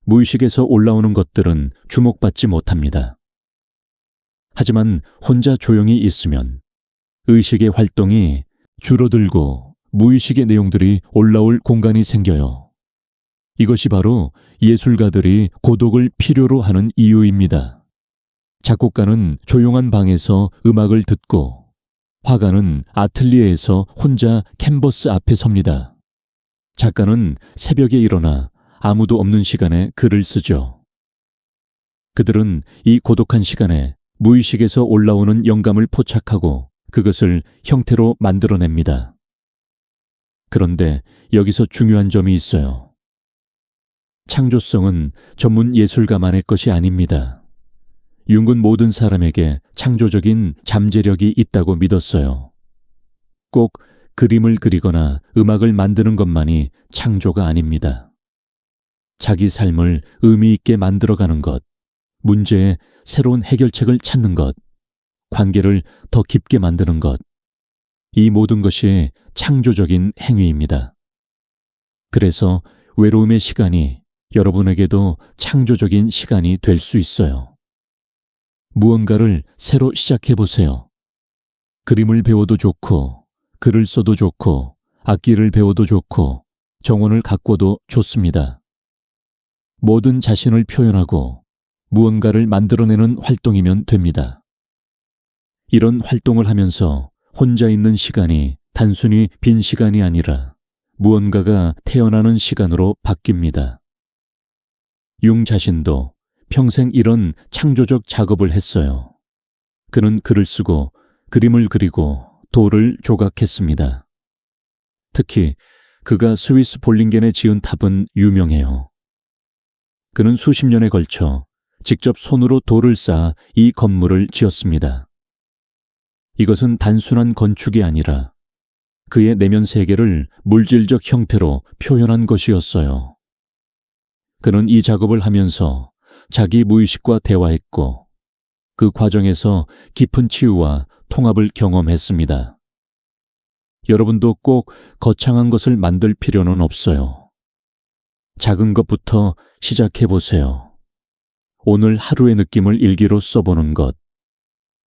무의식에서 올라오는 것들은 주목받지 못합니다. 하지만 혼자 조용히 있으면 의식의 활동이 줄어들고 무의식의 내용들이 올라올 공간이 생겨요. 이것이 바로 예술가들이 고독을 필요로 하는 이유입니다. 작곡가는 조용한 방에서 음악을 듣고 화가는 아틀리에에서 혼자 캔버스 앞에 섭니다. 작가는 새벽에 일어나 아무도 없는 시간에 글을 쓰죠. 그들은 이 고독한 시간에 무의식에서 올라오는 영감을 포착하고 그것을 형태로 만들어냅니다. 그런데 여기서 중요한 점이 있어요. 창조성은 전문 예술가만의 것이 아닙니다. 융은 모든 사람에게 창조적인 잠재력이 있다고 믿었어요. 꼭 그림을 그리거나 음악을 만드는 것만이 창조가 아닙니다. 자기 삶을 의미 있게 만들어가는 것, 문제에 새로운 해결책을 찾는 것, 관계를 더 깊게 만드는 것, 이 모든 것이 창조적인 행위입니다. 그래서 외로움의 시간이 여러분에게도 창조적인 시간이 될 수 있어요. 무언가를 새로 시작해 보세요. 그림을 배워도 좋고, 글을 써도 좋고, 악기를 배워도 좋고, 정원을 가꿔도 좋습니다. 모든 자신을 표현하고 무언가를 만들어내는 활동이면 됩니다. 이런 활동을 하면서 혼자 있는 시간이 단순히 빈 시간이 아니라 무언가가 태어나는 시간으로 바뀝니다. 융 자신도 평생 이런 창조적 작업을 했어요. 그는 글을 쓰고 그림을 그리고 돌을 조각했습니다. 특히 그가 스위스 볼링겐에 지은 탑은 유명해요. 그는 수십 년에 걸쳐 직접 손으로 돌을 쌓아 이 건물을 지었습니다. 이것은 단순한 건축이 아니라 그의 내면 세계를 물질적 형태로 표현한 것이었어요. 그는 이 작업을 하면서 자기 무의식과 대화했고 그 과정에서 깊은 치유와 통합을 경험했습니다. 여러분도 꼭 거창한 것을 만들 필요는 없어요. 작은 것부터 시작해 보세요. 오늘 하루의 느낌을 일기로 써보는 것,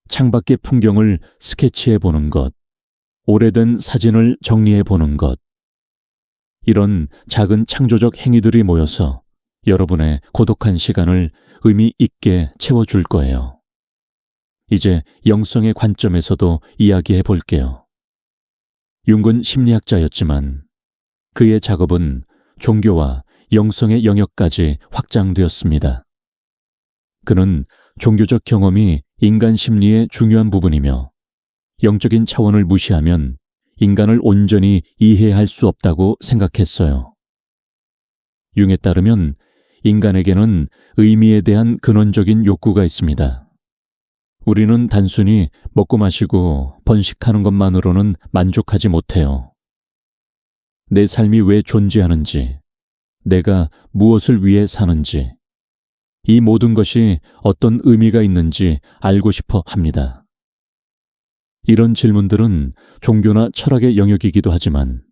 창밖의 풍경을 스케치해 보는 것, 오래된 사진을 정리해 보는 것. 이런 작은 창조적 행위들이 모여서 여러분의 고독한 시간을 의미 있게 채워줄 거예요. 이제 영성의 관점에서도 이야기해 볼게요. 융은 심리학자였지만 그의 작업은 종교와 영성의 영역까지 확장되었습니다. 그는 종교적 경험이 인간 심리의 중요한 부분이며 영적인 차원을 무시하면 인간을 온전히 이해할 수 없다고 생각했어요. 융에 따르면 인간에게는 의미에 대한 근원적인 욕구가 있습니다. 우리는 단순히 먹고 마시고 번식하는 것만으로는 만족하지 못해요. 내 삶이 왜 존재하는지, 내가 무엇을 위해 사는지, 이 모든 것이 어떤 의미가 있는지 알고 싶어 합니다. 이런 질문들은 종교나 철학의 영역이기도 하지만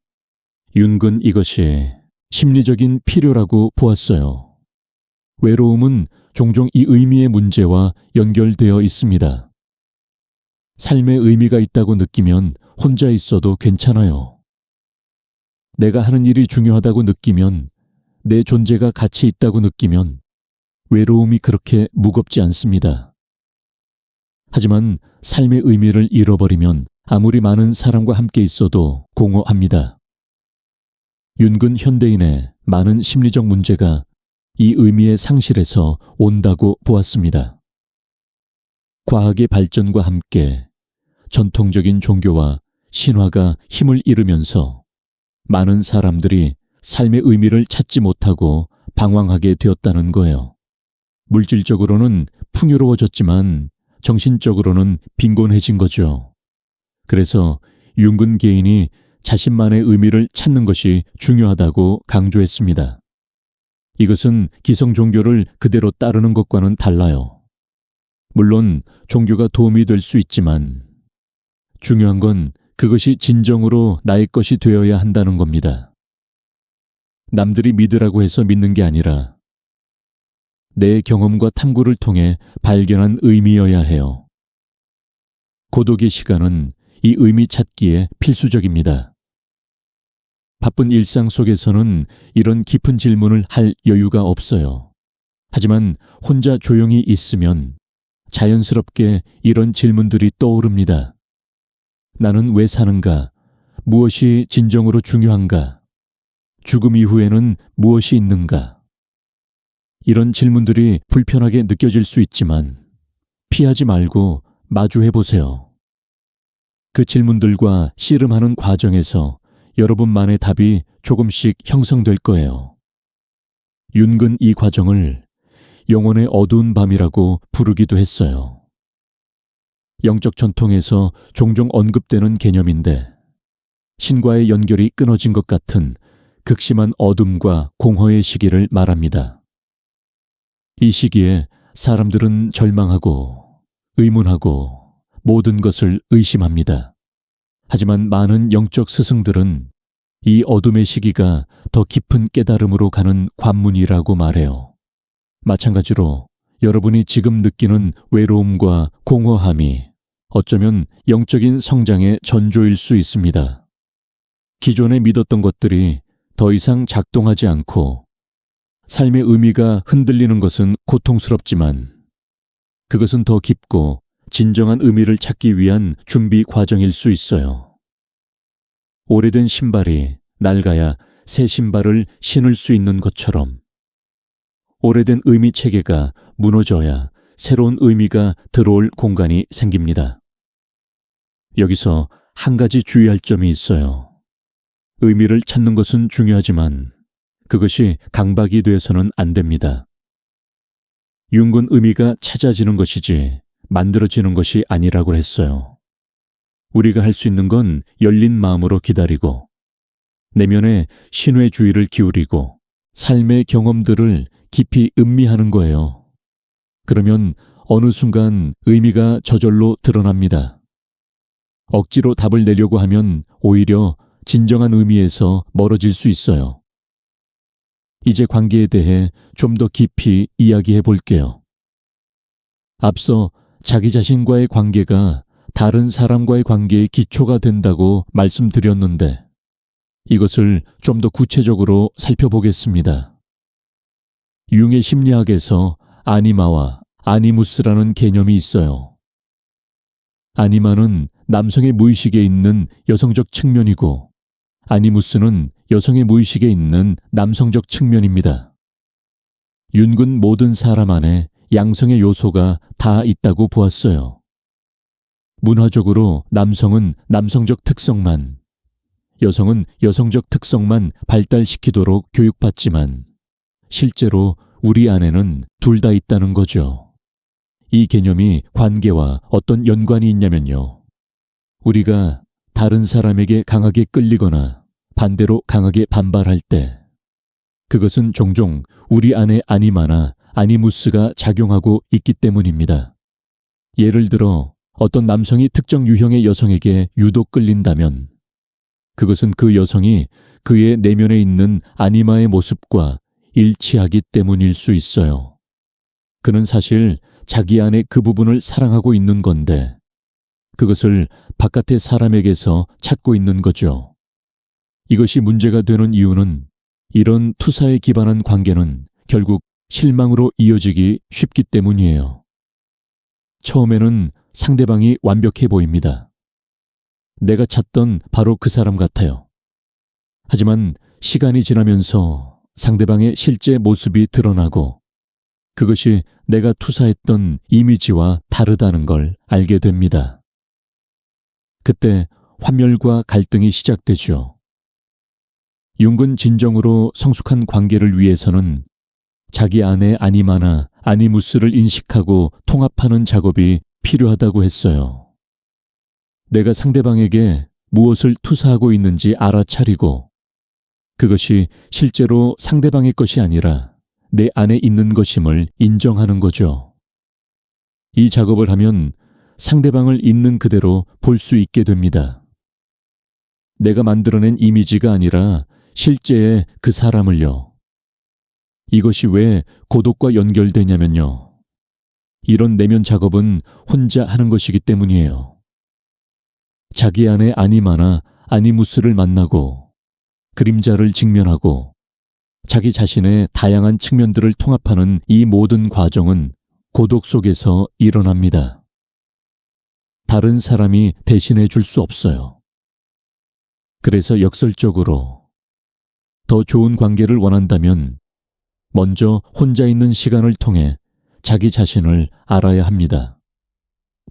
융은 이것이 심리적인 필요라고 보았어요. 외로움은 종종 이 의미의 문제와 연결되어 있습니다. 삶에 의미가 있다고 느끼면 혼자 있어도 괜찮아요. 내가 하는 일이 중요하다고 느끼면, 내 존재가 가치 있다고 느끼면 외로움이 그렇게 무겁지 않습니다. 하지만 삶의 의미를 잃어버리면 아무리 많은 사람과 함께 있어도 공허합니다. 융은 현대인의 많은 심리적 문제가 이 의미의 상실에서 온다고 보았습니다. 과학의 발전과 함께 전통적인 종교와 신화가 힘을 잃으면서 많은 사람들이 삶의 의미를 찾지 못하고 방황하게 되었다는 거예요. 물질적으로는 풍요로워졌지만 정신적으로는 빈곤해진 거죠. 그래서 융은 개인이 자신만의 의미를 찾는 것이 중요하다고 강조했습니다. 이것은 기성 종교를 그대로 따르는 것과는 달라요. 물론 종교가 도움이 될 수 있지만 중요한 건 그것이 진정으로 나의 것이 되어야 한다는 겁니다. 남들이 믿으라고 해서 믿는 게 아니라 내 경험과 탐구를 통해 발견한 의미여야 해요. 고독의 시간은 이 의미 찾기에 필수적입니다. 바쁜 일상 속에서는 이런 깊은 질문을 할 여유가 없어요. 하지만 혼자 조용히 있으면 자연스럽게 이런 질문들이 떠오릅니다. 나는 왜 사는가? 무엇이 진정으로 중요한가? 죽음 이후에는 무엇이 있는가? 이런 질문들이 불편하게 느껴질 수 있지만 피하지 말고 마주해 보세요. 그 질문들과 씨름하는 과정에서 여러분만의 답이 조금씩 형성될 거예요. 윤근 이 과정을 영혼의 어두운 밤이라고 부르기도 했어요. 영적 전통에서 종종 언급되는 개념인데 신과의 연결이 끊어진 것 같은 극심한 어둠과 공허의 시기를 말합니다. 이 시기에 사람들은 절망하고 의문하고 모든 것을 의심합니다. 하지만 많은 영적 스승들은 이 어둠의 시기가 더 깊은 깨달음으로 가는 관문이라고 말해요. 마찬가지로 여러분이 지금 느끼는 외로움과 공허함이 어쩌면 영적인 성장의 전조일 수 있습니다. 기존에 믿었던 것들이 더 이상 작동하지 않고 삶의 의미가 흔들리는 것은 고통스럽지만 그것은 더 깊고 진정한 의미를 찾기 위한 준비 과정일 수 있어요. 오래된 신발이 낡아야 새 신발을 신을 수 있는 것처럼 오래된 의미 체계가 무너져야 새로운 의미가 들어올 공간이 생깁니다. 여기서 한 가지 주의할 점이 있어요. 의미를 찾는 것은 중요하지만 그것이 강박이 돼서는 안 됩니다. 윤근 의미가 찾아지는 것이지 만들어지는 것이 아니라고 했어요. 우리가 할 수 있는 건 열린 마음으로 기다리고 내면에 신의 주의를 기울이고 삶의 경험들을 깊이 음미하는 거예요. 그러면 어느 순간 의미가 저절로 드러납니다. 억지로 답을 내려고 하면 오히려 진정한 의미에서 멀어질 수 있어요. 이제 관계에 대해 좀 더 깊이 이야기해 볼게요. 앞서 자기 자신과의 관계가 다른 사람과의 관계의 기초가 된다고 말씀드렸는데 이것을 좀 더 구체적으로 살펴보겠습니다. 융의 심리학에서 아니마와 아니무스라는 개념이 있어요. 아니마는 남성의 무의식에 있는 여성적 측면이고 아니무스는 여성의 무의식에 있는 남성적 측면입니다. 윤근 모든 사람 안에 양성의 요소가 다 있다고 보았어요. 문화적으로 남성은 남성적 특성만, 여성은 여성적 특성만 발달시키도록 교육받지만 실제로 우리 안에는 둘 다 있다는 거죠. 이 개념이 관계와 어떤 연관이 있냐면요. 우리가 다른 사람에게 강하게 끌리거나 반대로 강하게 반발할 때 그것은 종종 우리 안에 아니마나 아니무스가 작용하고 있기 때문입니다. 예를 들어 어떤 남성이 특정 유형의 여성에게 유독 끌린다면 그것은 그 여성이 그의 내면에 있는 아니마의 모습과 일치하기 때문일 수 있어요. 그는 사실 자기 안에 그 부분을 사랑하고 있는 건데 그것을 바깥의 사람에게서 찾고 있는 거죠. 이것이 문제가 되는 이유는 이런 투사에 기반한 관계는 결국 실망으로 이어지기 쉽기 때문이에요. 처음에는 상대방이 완벽해 보입니다. 내가 찾던 바로 그 사람 같아요. 하지만 시간이 지나면서 상대방의 실제 모습이 드러나고 그것이 내가 투사했던 이미지와 다르다는 걸 알게 됩니다. 그때 환멸과 갈등이 시작되죠. 윤근 진정으로 성숙한 관계를 위해서는 자기 안의 아니마나 아니무스를 인식하고 통합하는 작업이 필요하다고 했어요. 내가 상대방에게 무엇을 투사하고 있는지 알아차리고 그것이 실제로 상대방의 것이 아니라 내 안에 있는 것임을 인정하는 거죠. 이 작업을 하면 상대방을 있는 그대로 볼 수 있게 됩니다. 내가 만들어낸 이미지가 아니라 실제의 그 사람을요. 이것이 왜 고독과 연결되냐면요. 이런 내면 작업은 혼자 하는 것이기 때문이에요. 자기 안에 아니마나 아니무스를 만나고 그림자를 직면하고 자기 자신의 다양한 측면들을 통합하는 이 모든 과정은 고독 속에서 일어납니다. 다른 사람이 대신해 줄 수 없어요. 그래서 역설적으로 더 좋은 관계를 원한다면 먼저 혼자 있는 시간을 통해 자기 자신을 알아야 합니다.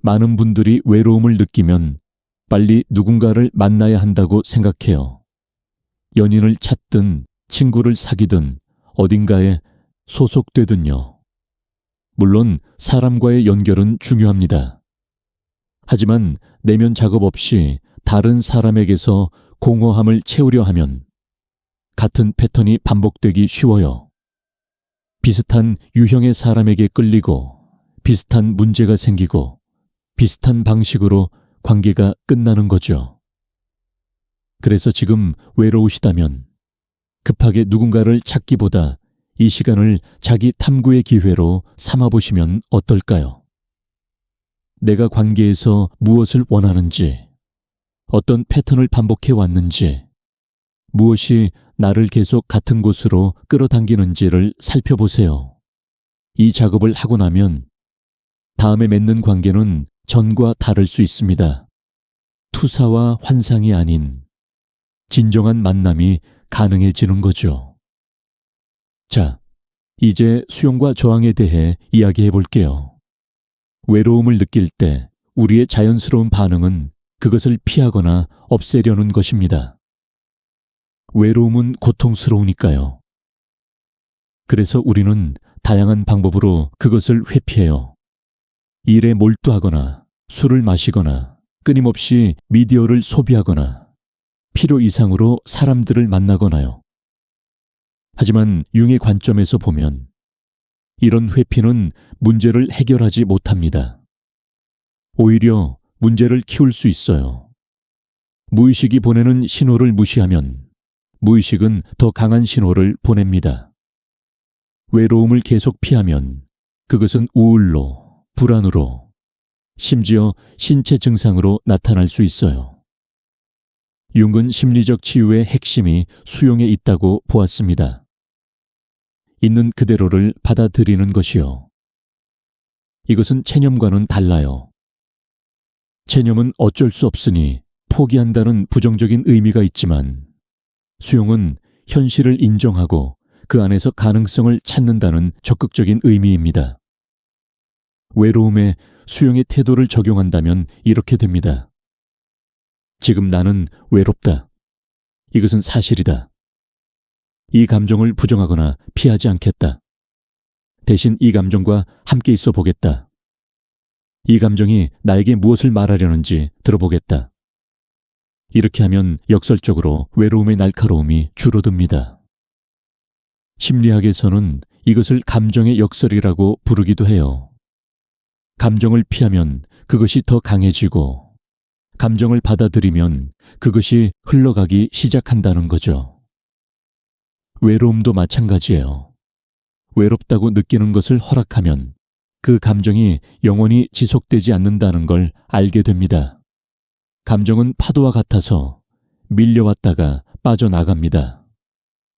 많은 분들이 외로움을 느끼면 빨리 누군가를 만나야 한다고 생각해요. 연인을 찾든 친구를 사귀든 어딘가에 소속되든요. 물론 사람과의 연결은 중요합니다. 하지만 내면 작업 없이 다른 사람에게서 공허함을 채우려 하면 같은 패턴이 반복되기 쉬워요. 비슷한 유형의 사람에게 끌리고 비슷한 문제가 생기고 비슷한 방식으로 관계가 끝나는 거죠. 그래서 지금 외로우시다면 급하게 누군가를 찾기보다 이 시간을 자기 탐구의 기회로 삼아보시면 어떨까요? 내가 관계에서 무엇을 원하는지, 어떤 패턴을 반복해 왔는지, 무엇이 나를 계속 같은 곳으로 끌어당기는지를 살펴보세요. 이 작업을 하고 나면 다음에 맺는 관계는 전과 다를 수 있습니다. 투사와 환상이 아닌 진정한 만남이 가능해지는 거죠. 자, 이제 수용과 저항에 대해 이야기해 볼게요. 외로움을 느낄 때 우리의 자연스러운 반응은 그것을 피하거나 없애려는 것입니다. 외로움은 고통스러우니까요. 그래서 우리는 다양한 방법으로 그것을 회피해요. 일에 몰두하거나 술을 마시거나 끊임없이 미디어를 소비하거나 필요 이상으로 사람들을 만나거나요. 하지만 융의 관점에서 보면 이런 회피는 문제를 해결하지 못합니다. 오히려 문제를 키울 수 있어요. 무의식이 보내는 신호를 무시하면 무의식은 더 강한 신호를 보냅니다. 외로움을 계속 피하면 그것은 우울로, 불안으로, 심지어 신체 증상으로 나타날 수 있어요. 융은 심리적 치유의 핵심이 수용에 있다고 보았습니다. 있는 그대로를 받아들이는 것이요. 이것은 체념과는 달라요. 체념은 어쩔 수 없으니 포기한다는 부정적인 의미가 있지만 수용은 현실을 인정하고 그 안에서 가능성을 찾는다는 적극적인 의미입니다. 외로움에 수용의 태도를 적용한다면 이렇게 됩니다. 지금 나는 외롭다. 이것은 사실이다. 이 감정을 부정하거나 피하지 않겠다. 대신 이 감정과 함께 있어 보겠다. 이 감정이 나에게 무엇을 말하려는지 들어보겠다. 이렇게 하면 역설적으로 외로움의 날카로움이 줄어듭니다. 심리학에서는 이것을 감정의 역설이라고 부르기도 해요. 감정을 피하면 그것이 더 강해지고 감정을 받아들이면 그것이 흘러가기 시작한다는 거죠. 외로움도 마찬가지예요. 외롭다고 느끼는 것을 허락하면 그 감정이 영원히 지속되지 않는다는 걸 알게 됩니다. 감정은 파도와 같아서 밀려왔다가 빠져나갑니다.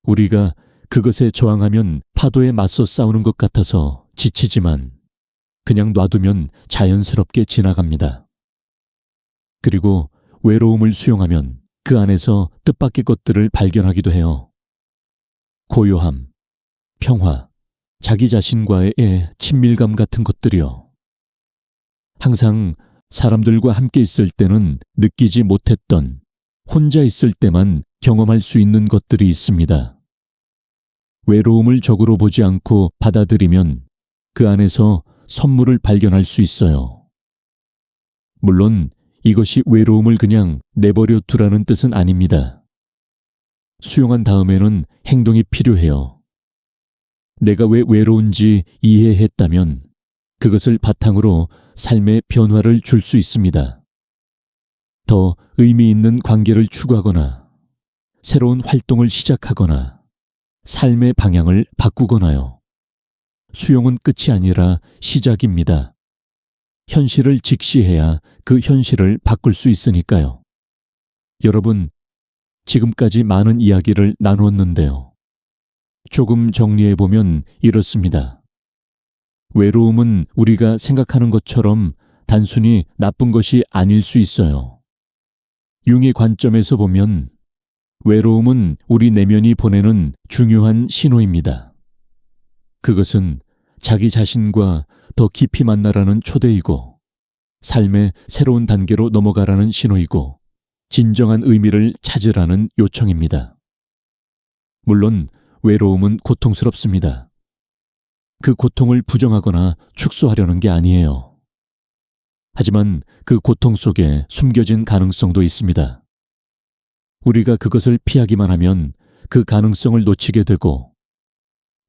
우리가 그것에 저항하면 파도에 맞서 싸우는 것 같아서 지치지만 그냥 놔두면 자연스럽게 지나갑니다. 그리고 외로움을 수용하면 그 안에서 뜻밖의 것들을 발견하기도 해요. 고요함, 평화, 자기 자신과의 친밀감 같은 것들이요. 항상 사람들과 함께 있을 때는 느끼지 못했던 혼자 있을 때만 경험할 수 있는 것들이 있습니다. 외로움을 적으로 보지 않고 받아들이면 그 안에서 선물을 발견할 수 있어요. 물론 이것이 외로움을 그냥 내버려 두라는 뜻은 아닙니다. 수용한 다음에는 행동이 필요해요. 내가 왜 외로운지 이해했다면 그것을 바탕으로 삶의 변화를 줄 수 있습니다. 더 의미 있는 관계를 추구하거나 새로운 활동을 시작하거나 삶의 방향을 바꾸거나요. 수용은 끝이 아니라 시작입니다. 현실을 직시해야 그 현실을 바꿀 수 있으니까요. 여러분, 지금까지 많은 이야기를 나누었는데요. 조금 정리해보면 이렇습니다. 외로움은 우리가 생각하는 것처럼 단순히 나쁜 것이 아닐 수 있어요. 융의 관점에서 보면 외로움은 우리 내면이 보내는 중요한 신호입니다. 그것은 자기 자신과 더 깊이 만나라는 초대이고, 삶의 새로운 단계로 넘어가라는 신호이고, 진정한 의미를 찾으라는 요청입니다. 물론 외로움은 고통스럽습니다. 그 고통을 부정하거나 축소하려는 게 아니에요. 하지만 그 고통 속에 숨겨진 가능성도 있습니다. 우리가 그것을 피하기만 하면 그 가능성을 놓치게 되고,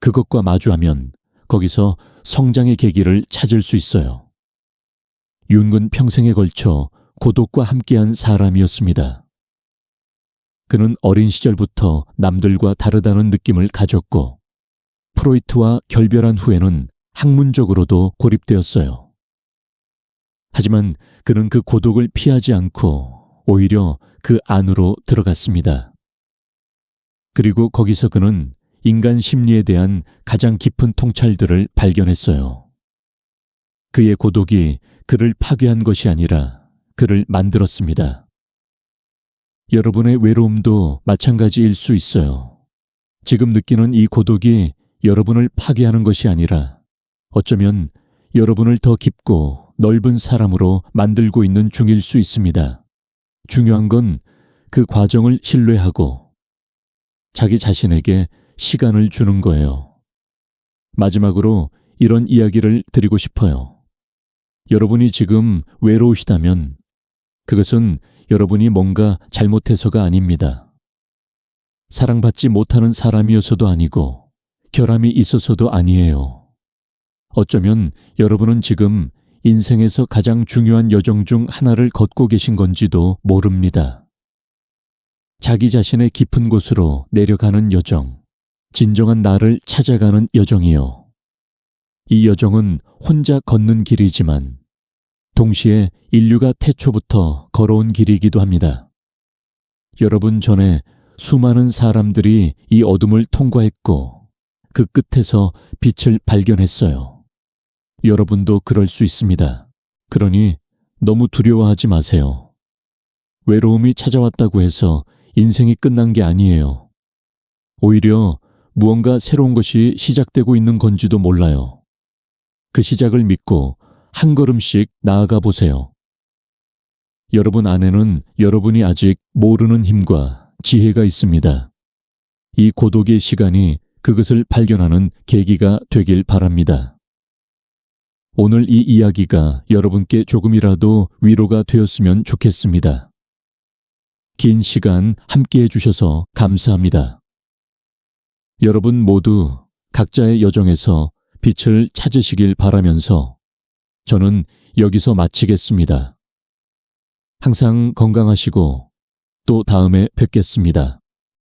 그것과 마주하면 거기서 성장의 계기를 찾을 수 있어요. 윤은 평생에 걸쳐 고독과 함께한 사람이었습니다. 그는 어린 시절부터 남들과 다르다는 느낌을 가졌고, 프로이트와 결별한 후에는 학문적으로도 고립되었어요. 하지만 그는 그 고독을 피하지 않고 오히려 그 안으로 들어갔습니다. 그리고 거기서 그는 인간 심리에 대한 가장 깊은 통찰들을 발견했어요. 그의 고독이 그를 파괴한 것이 아니라 그를 만들었습니다. 여러분의 외로움도 마찬가지일 수 있어요. 지금 느끼는 이 고독이 여러분을 파괴하는 것이 아니라 어쩌면 여러분을 더 깊고 넓은 사람으로 만들고 있는 중일 수 있습니다. 중요한 건 그 과정을 신뢰하고 자기 자신에게 시간을 주는 거예요. 마지막으로 이런 이야기를 드리고 싶어요. 여러분이 지금 외로우시다면 그것은 여러분이 뭔가 잘못해서가 아닙니다. 사랑받지 못하는 사람이어서도 아니고 결함이 있어서도 아니에요. 어쩌면 여러분은 지금 인생에서 가장 중요한 여정 중 하나를 걷고 계신 건지도 모릅니다. 자기 자신의 깊은 곳으로 내려가는 여정, 진정한 나를 찾아가는 여정이요. 이 여정은 혼자 걷는 길이지만 동시에 인류가 태초부터 걸어온 길이기도 합니다. 여러분 전에 수많은 사람들이 이 어둠을 통과했고 그 끝에서 빛을 발견했어요. 여러분도 그럴 수 있습니다. 그러니 너무 두려워하지 마세요. 외로움이 찾아왔다고 해서 인생이 끝난 게 아니에요. 오히려 무언가 새로운 것이 시작되고 있는 건지도 몰라요. 그 시작을 믿고 한 걸음씩 나아가 보세요. 여러분 안에는 여러분이 아직 모르는 힘과 지혜가 있습니다. 이 고독의 시간이 그것을 발견하는 계기가 되길 바랍니다. 오늘 이 이야기가 여러분께 조금이라도 위로가 되었으면 좋겠습니다. 긴 시간 함께해 주셔서 감사합니다. 여러분 모두 각자의 여정에서 빛을 찾으시길 바라면서 저는 여기서 마치겠습니다. 항상 건강하시고 또 다음에 뵙겠습니다.